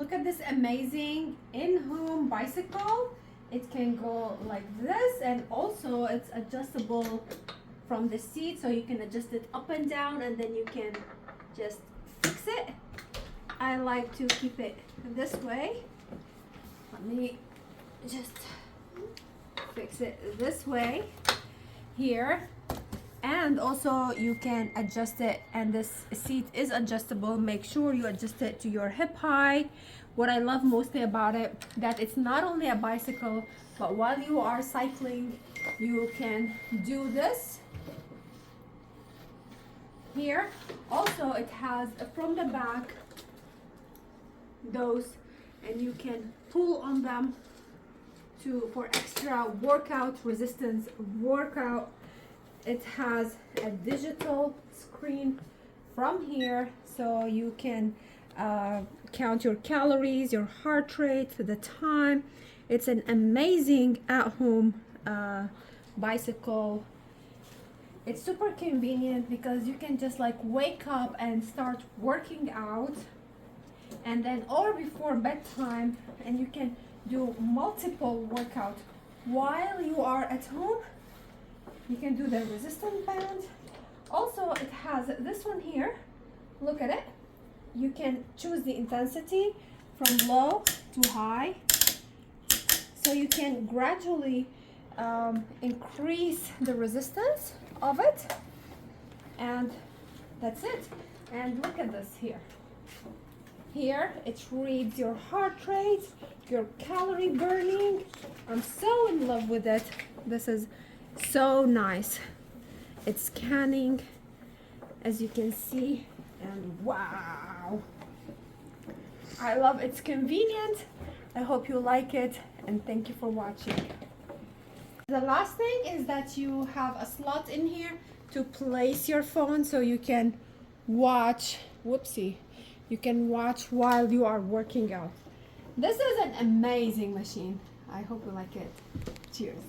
Look at this amazing in-home bicycle. It can go like this, and also it's adjustable from the seat, so you can adjust it up and down, and then you can just fix it. I like to keep it this way. Let me just fix it this way here. And also you can adjust it, and this seat is adjustable. Make sure you adjust it to your hip height. What I love mostly about it, that it's not only a bicycle, but while you are cycling, you can do this here. Also, it has from the back those, and you can pull on them for extra workout resistance workout. It has a digital screen from here, so you can count your calories, your heart rate, the time. It's an amazing at-home bicycle. It's super convenient because you can just like wake up and start working out, and then or before bedtime, and you can do multiple workouts while you are at home. You can do the resistance band. Also, it has this one here. Look at it. You can choose the intensity from low to high, so you can gradually increase the resistance of it, and that's it. And look at this here. Here it reads your heart rate, your calorie burning. I'm so in love with it. This is so nice. It's scanning, as you can see, and wow, I love it's convenient. I hope you like it, and thank you for watching. The last thing is that you have a slot in here to place your phone, so you can watch, you can watch while you are working out. This is an amazing machine. I hope you like it. Cheers.